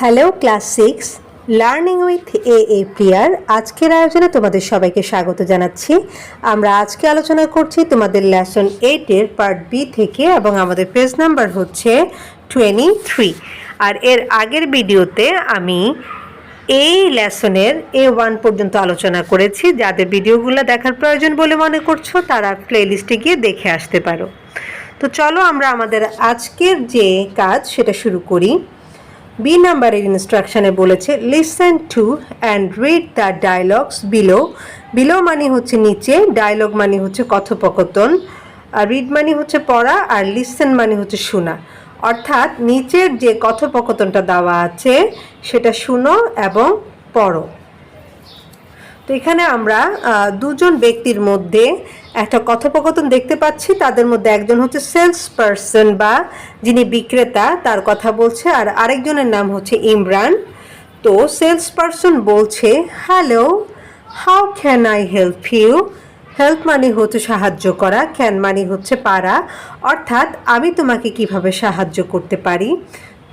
Hello class 6 learning with a প্রিয়ার আজকের আয়োজনে তোমাদের সবাইকে স্বাগত জানাচ্ছি। আমরা আজকে আলোচনা করছি তোমাদের লেসন 8 এর পার্ট বি থেকে এবং আমাদের পেজ নাম্বার হচ্ছে 23। আর এর আগের ভিডিওতে আমি এই লেসনের A1 পর্যন্ত আলোচনা করেছি। যাদের ভিডিওগুলো দেখার প্রয়োজন বলে মনে করছো তারা প্লেলিস্টে গিয়ে দেখে আসতে পারো। তো চলো আমরা আমাদের আজকের যে কাজ সেটা শুরু করি। বি নাম্বারের ইনস্ট্রাকশনে বলেছে listen to and read the dialogues below. Below মানে হচ্ছে নিচে, ডায়লগ মানে হচ্ছে কথোপকথন, আর রিড মানে হচ্ছে পড়া, আর লিসেন মানে হচ্ছে শোনা। অর্থাৎ নিচের যে কথোপকথনটা দেওয়া আছে সেটা শুনো এবং পড়ো। তো এখানে আমরা দুজন ব্যক্তির মধ্যে একটা কথোপকথন দেখতে পাচ্ছি। তাদের মধ্যে একজন হচ্ছে সেলস পারসন বা যিনি বিক্রেতা, তার কথা বলছে, আর আরেকজনের নাম হচ্ছে ইমরান। তো সেলস পারসন বলছে, hello, how can I help you. Help মানে হচ্ছে সাহায্য করা, ক্যান মানে হচ্ছে পারা, অর্থাৎ আমি তোমাকে কিভাবে সাহায্য করতে পারি।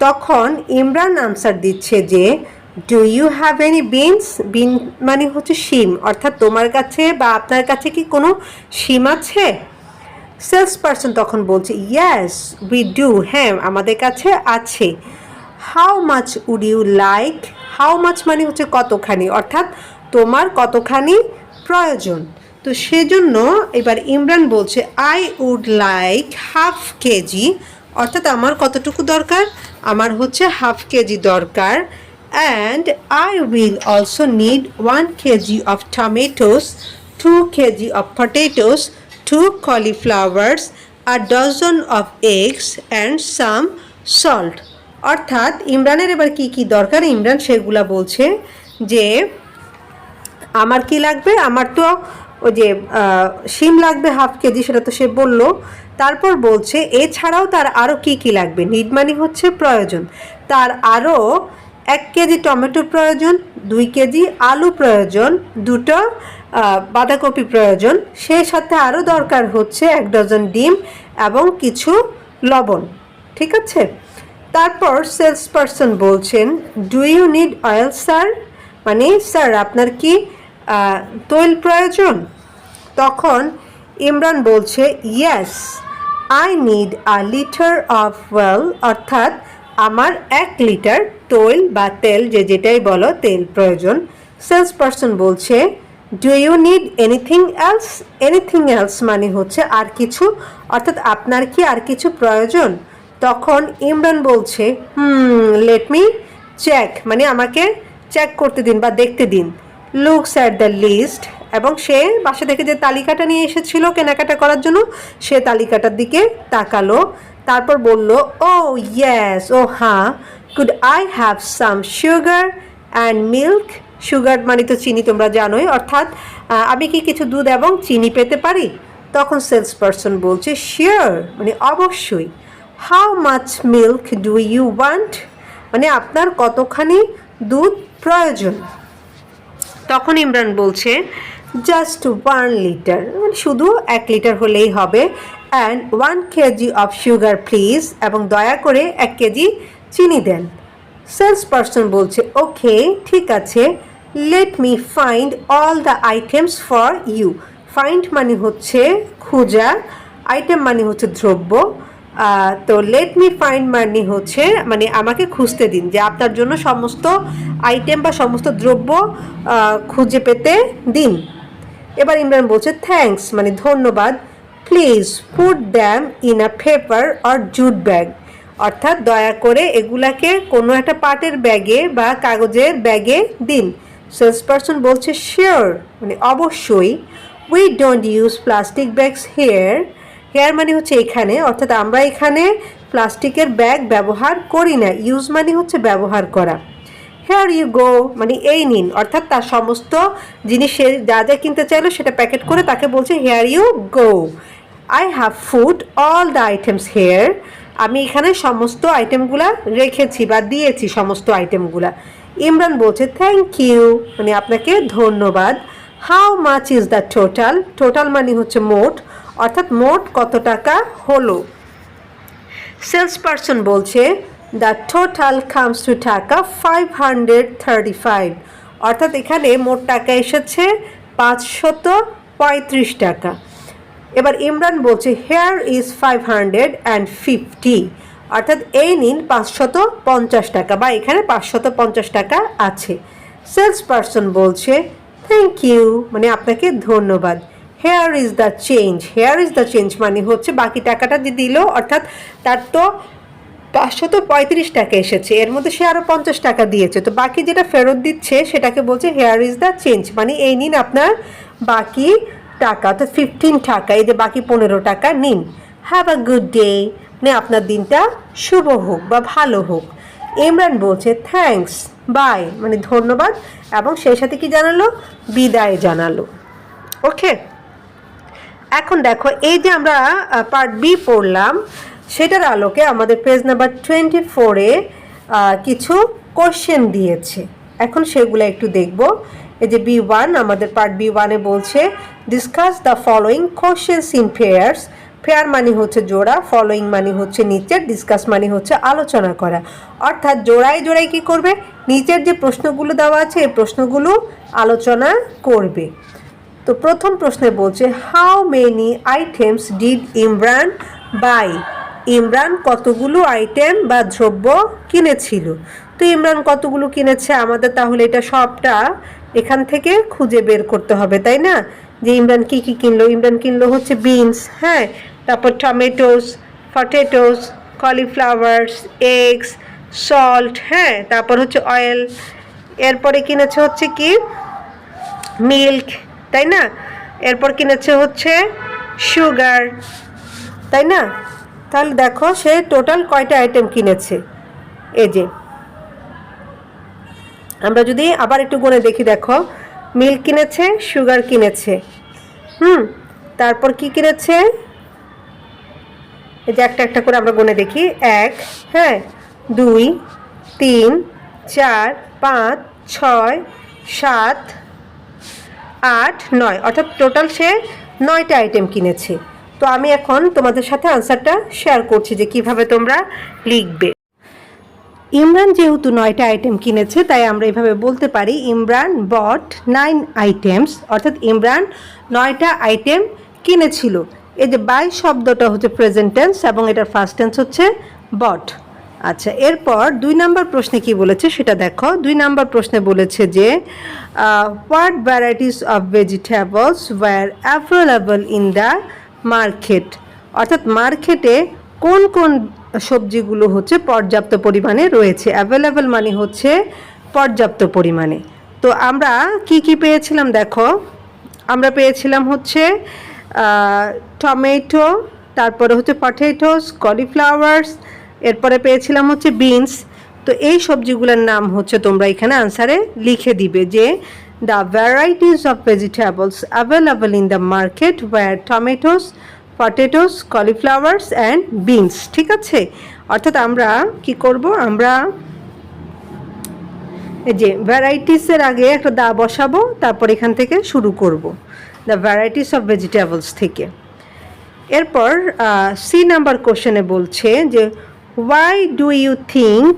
তখন ইমরান আনসার দিচ্ছে যে do you have any beans. Bean মানে হচ্ছে শিম, অর্থাৎ তোমার কাছে বা আপনার কাছে কি কোনো শিম আছে। সেলস পারসন তখন বলছে ইয়েস উই ডু, হ্যাঁ আমাদের কাছে আছে। How much would you like. How much মানে হচ্ছে কতখানি, অর্থাৎ তোমার কতখানি প্রয়োজন। তো সেজন্য এবার ইমরান বলছে I would like half kg, অর্থাৎ আমার কতটুকু দরকার, আমার হচ্ছে হাফ কেজি দরকার। And I will also need 1 kg of tomatoes, 2 kg of potatoes, 2 cauliflowers, a dozen of eggs and some salt. অর্থাৎ ইমরানের এবার কি কি দরকার, ইমরান সেগুলা বলছে যে আমার কি লাগবে, আমার তো ওই যে শিম লাগবে হাফ কেজি, সেটা তো সে বলল। তারপর বলছে এছাড়াও তার আরও কি কি লাগবে, নিড মানে হচ্ছে প্রয়োজন, তার আরও 1 কেজি টমেটো প্রয়োজন, 2 কেজি আলু প্রয়োজন, 2টো বাঁধাকপি প্রয়োজন, সেই সাথে আরও দরকার হচ্ছে 1 ডজন ডিম এবং কিছু লবণ। ঠিক আছে। তারপর সেলস পারসন বলছেন do you need oil sir, মানে স্যার আপনার কি তৈল প্রয়োজন। তখন ইমরান বলছে yes I need a litre of oil, অর্থাৎ আমার 1 লিটার তৈল বা তেল, যেটাই বলো তেল প্রয়োজন। সেলস পারসন বলছে do you need anything else. Anything else মানে হচ্ছে আর কিছু, অর্থাৎ আপনার কি আর কিছু প্রয়োজন। তখন ইমরান বলছে লেট মি চেক, মানে আমাকে চেক করতে দিন বা দেখতে দিন। লুকস অ্যাট দ্য লিস্ট, এবং সে বাসা থেকে যে তালিকাটা নিয়ে এসেছিল কেনাকাটা করার জন্য সে তালিকাটার দিকে তাকালো। তারপর বলল ও ইয়েস, ও হ্যাঁ, could I have some sugar and milk. Sugar মানে তো চিনি, তোমরা জানোই, অর্থাৎ আমি কি কিছু দুধ এবং চিনি পেতে পারি। তখন সেলস পারসন বলছে শিওর, মানে অবশ্যই। How much milk do you want, মানে আপনার কতখানি দুধ প্রয়োজন। তখন ইমরান বলছে জাস্ট 1 লিটার, মানে শুধু 1 লিটার হলেই হবে। And 1 KG of sugar please, এবং দয়া করে 1 কেজি চিনি দেন। সেলস পারসন বলছে ওকে ঠিক আছে, let me find all the items for you. Find মানে হচ্ছে খোঁজা, আইটেম মানে হচ্ছে দ্রব্য। তো লেট মি ফাইন্ড মানে হচ্ছে মানে আমাকে খুঁজতে দিন, যে আপনার জন্য সমস্ত আইটেম বা সমস্ত দ্রব্য খুঁজে পেতে দিন। এবার ইমরান বলছে থ্যাঙ্কস, মানে ধন্যবাদ। Please put them in a paper or jute bag, অর্থাৎ দয়া করে এগুলাকে কোনো একটা পাটের ব্যাগে বা কাগজের ব্যাগে দিন। সেলস পারসন বলছে শিওর, মানে অবশ্যই। We don't use plastic bags here. Here মানে হচ্ছে এখানে, অর্থাৎ আমরা এখানে প্লাস্টিকের ব্যাগ ব্যবহার করি না। ইউজ মানে হচ্ছে ব্যবহার করা। হেয়ার ইউ গো মানে এই নিন, অর্থাৎ তার সমস্ত জিনিস সে যা যা কিনতে চাইলো সেটা প্যাকেট করে তাকে বলছে here you go. I have food all the items here, আমি এখানে সমস্ত আইটেমগুলা রেখেছি বা দিয়েছি সমস্ত আইটেমগুলা। ইমরান বলছে থ্যাংক ইউ, মানে আপনাকে ধন্যবাদ। How much is the total. Total মানে হচ্ছে মোট, অর্থাৎ মোট কত টাকা হলো। সেলস পারসন বলছে দ্য টোটাল কামস টু টাকা 535, অর্থাৎ এখানে মোট টাকা এসেছে 535 টাকা। এবার ইমরান বলছে হেয়ার ইজ 550, অর্থাৎ এই নিন 550 টাকা, বা এখানে 550 টাকা আছে। সেলস পারসন বলছে থ্যাংক ইউ, মানে আপনাকে ধন্যবাদ। Hair is the change, hair is the change মানে হচ্ছে বাকি টাকাটা যে দিল, অর্থাৎ তার তো 535 টাকা এসেছে, এর মধ্যে সে আরও 50 টাকা দিয়েছে, তো বাকি যেটা ফেরত দিচ্ছে সেটাকে বলছে হেয়ার ইজ দ্য চেঞ্জ, মানে এই নিন আপনার বাকি টাকা, অর্থাৎ 15 টাকা, এই যে বাকি 15 টাকা নিন। হ্যাভ আ গুড ডে, মানে আপনার দিনটা শুভ হোক বা ভালো হোক। ইমরান বলছে থ্যাঙ্কস, বাই, মানে ধন্যবাদ, এবং সেই সাথে কি জানালো, বিদায় জানালো। ওকে, এখন দেখো এই যে আমরা পার্ট বি পড়লাম, সেটার আলোকে আমাদের পেজ নাম্বার 24-এ কিছু কোশ্চেন দিয়েছে, এখন সেগুলো একটু দেখব। এই যে B1, আমাদের পার্ট B1-এ বলছে discuss the following questions in pairs. Pair মানে হচ্ছে জোড়া, ফলোয়িং মানে হচ্ছে নিচের, ডিসকাস মানে হচ্ছে আলোচনা করা, অর্থাৎ জোড়ায় জোড়ায় কি করবে, নিচের যে প্রশ্নগুলো দেওয়া আছে এই প্রশ্নগুলো আলোচনা করবে। তো প্রথম প্রশ্নে বলছে how many items did Imran buy, Imran কতগুলো আইটেম বা দ্রব্য কিনেছিল। তো ইমরান কতগুলো কিনেছে, আমাদের তাহলে এটা সবটা এখান থেকে খুঁজে বের করতে হবে, তাই না, যে ইমরান কি কি কিনলো। ইমরান কিনলো হচ্ছে বিনস, হ্যাঁ, তারপর টমেটোস, পটেটোস, কলিফ্লাওয়ার্স, এগস, সল্ট, হ্যাঁ, তারপর হচ্ছে অয়েল, এরপরে কিনেছে হচ্ছে কি মিল্ক, তাই না, এরপর কিনেছে হচ্ছে সুগার, তাই না। তাহলে দেখো সে টোটাল কয়টা আইটেম কিনেছে, এই যে আমরা যদি আবার একটু গুনে দেখি, দেখো মিল্ক কিনেছে, সুগার কিনেছে, তারপর কি কিনেছে, এই যে একটা একটা করে আমরা গুনে দেখি, 1, হ্যাঁ, 2, 3, 4, 5, 6, 7, 8, 9, অর্থাৎ টোটাল সে 9টা আইটেম কিনেছে। তো আমি এখন তোমাদের সাথে আনসারটা শেয়ার করছি যে কিভাবে তোমরা লিখবে। ইমরান যেহেতু 9টা আইটেম কিনেছে, তাই আমরা এভাবে বলতে পারি ইমরান বট 9 আইটেমস, অর্থাৎ ইমরান 9টা আইটেম কিনেছিল। এই যে বাই শব্দটা হচ্ছে প্রেজেন্ট টেন্স এবং এটার ফার্স্ট টেন্স হচ্ছে বট। আচ্ছা, এরপর 2 নম্বর প্রশ্নে কি বলেছে সেটা দেখো। 2 নম্বর প্রশ্নে বলেছে যে what varieties of vegetables were available in the market, অর্থাৎ মার্কেটে কোন কোন সবজিগুলো হচ্ছে পর্যাপ্ত পরিমাণে রয়েছে। অ্যাভেলেবল মানে হচ্ছে পর্যাপ্ত পরিমাণে। তো আমরা কি কি পেয়েছিলাম দেখো, আমরা পেয়েছিলাম হচ্ছে টমেটো, তারপরে হচ্ছে পটেটোস, কলিফ্লাওয়ার্স, এরপরে পেয়েছিলাম হচ্ছে বিনস। তো এই সবজিগুলোর নাম হচ্ছে তোমরা এখানে আনসারে লিখে দিবে যে the varieties of vegetables available in the market were tomatoes, potatoes, cauliflowers and beans. ঠিক আছে, অর্থাৎ আমরা কি করব, আমরা এই যে ভ্যারাইটিসের আগে একটা দা বসাবো, তারপর এখান থেকে শুরু করব দ্য ভ্যারাইটিস অফ ভেজিটেবলস থেকে। এরপর সি নাম্বার কোশ্চেনে বলছে যে why do you think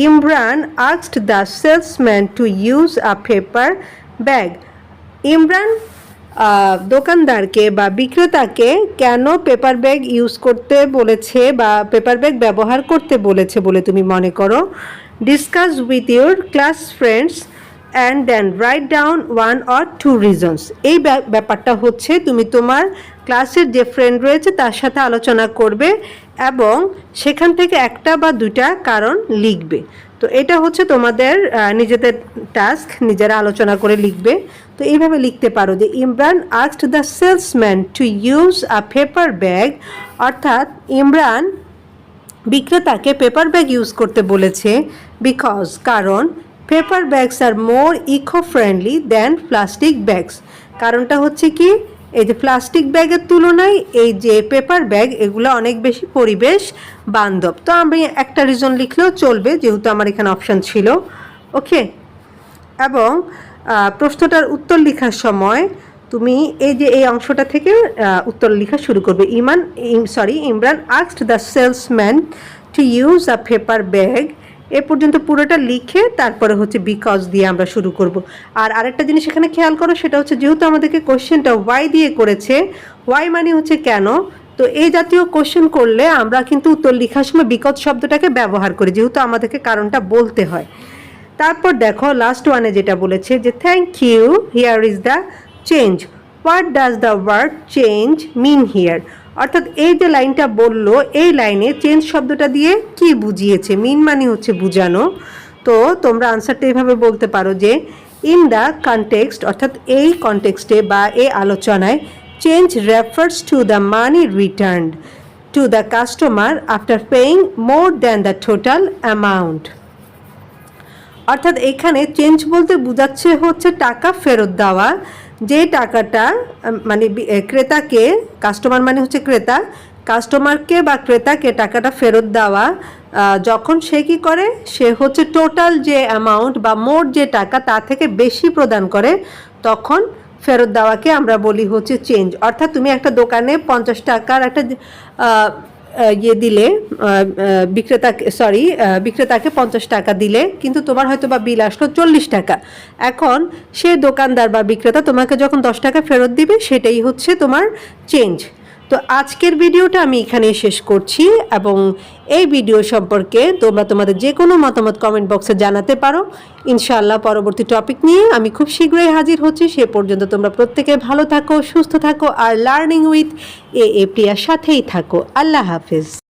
Imran asked the salesman to use a paper bag? Imran দোকানদারকে বা বিক্রেতাকে কেন পেপার ব্যাগ ইউজ করতে বলেছে বা পেপার ব্যাগ ব্যবহার করতে বলেছে বলে তুমি মনে করো। Discuss with your class friends and then write down 1 or 2 reasons. এই ব্যাপারটা হচ্ছে তুমি তোমার ক্লাসের যে ফ্রেন্ড রয়েছে তার সাথে আলোচনা করবে এবং সেখান থেকে একটা বা দুটা কারণ লিখবে। তো এটা হচ্ছে তোমাদের নিজেদের টাস্ক, নিজেরা আলোচনা করে লিখবে। তো এইভাবে লিখতে পারো যে Imran asked the salesman to use a paper bag, অর্থাৎ ইমরান বিক্রেতাকে পেপার ব্যাগ ইউজ করতে বলেছে বিকজ, কারণ paper bags are more eco friendly than plastic bags. কারণটা হচ্ছে কি, এই যে প্লাস্টিক ব্যাগের তুলনায় এই যে পেপার ব্যাগ এগুলো অনেক বেশি পরিবেশ বান্ধব। তো আমি একটা রিজন লিখলেও চলবে যেহেতু আমার এখানে অপশান ছিল। ওকে, এবং প্রশ্নটার উত্তর লেখার সময় তুমি এই যে এই অংশটা থেকে উত্তর লেখা শুরু করবে। Imran asked the salesman to use a paper bag, এ পর্যন্ত পুরোটা লিখে তারপরে হচ্ছে বিকজ দিয়ে আমরা শুরু করব। আর আরেকটা জিনিস এখানে খেয়াল করো, সেটা হচ্ছে যেহেতু আমাদেরকে কোশ্চেনটা ওয়াই দিয়ে করেছে, ওয়াই মানে হচ্ছে কেন, তো এই জাতীয় কোশ্চেন করলে আমরা কিন্তু উত্তর লেখার সময় বিকজ শব্দটাকে ব্যবহার করি, যেহেতু আমাদেরকে কারণটা বলতে হয়। তারপর দেখো লাস্ট ওয়ানে যেটা বলেছে যে thank you, here is the change, what does the word change mean here. অর্থাৎ এই যে লাইনটা বললো, এই লাইনে চেঞ্জ শব্দটা দিয়ে কি বুঝিয়েছে, মিন মানে হচ্ছে বুঝানো। তো তোমরা আনসারটা এইভাবে বলতে পারো যে ইন দ্য কনটেক্সট, অর্থাৎ এই কনটেক্সটে বা এই আলোচনায় change refers to the money returned to the customer after paying more than the total amount. অর্থাৎ এখানে চেঞ্জ বলতে বোঝাচ্ছে হচ্ছে টাকা ফেরত দেওয়া, যে টাকাটা মানে ক্রেতাকে, কাস্টমার মানে হচ্ছে ক্রেতা, কাস্টমারকে বা ক্রেতাকে টাকাটা ফেরত দেওয়া যখন সে কী করে, সে হচ্ছে টোটাল যে অ্যামাউন্ট বা মোট যে টাকা তার থেকে বেশি প্রদান করে, তখন ফেরত দেওয়াকে আমরা বলি হচ্ছে চেঞ্জ। অর্থাৎ তুমি একটা দোকানে 50 টাকার একটা ইয়ে দিলে, বিক্রেতাকে 50 টাকা দিলে, কিন্তু তোমার হয়তো বা বিল আসলো 40 টাকা। এখন সে দোকানদার বা বিক্রেতা তোমাকে যখন 10 টাকা ফেরত দিবে, সেটাই হচ্ছে তোমার চেঞ্জ। তো আজকের ভিডিওটা আমি এখানেই শেষ করছি, এবং এই ভিডিও সম্পর্কে তোমরা তোমাদের যে কোনো মতামত কমেন্ট বক্সে জানাতে পারো। ইনশাআল্লাহ পরবর্তী টপিক নিয়ে আমি খুব শীঘ্রই হাজির হচ্ছি। সে পর্যন্ত তোমরা প্রত্যেকে ভালো থাকো, সুস্থ থাকো, আর লার্নিং উইথ এ প্রিয়ার সাথেই থাকো। আল্লাহ হাফেজ।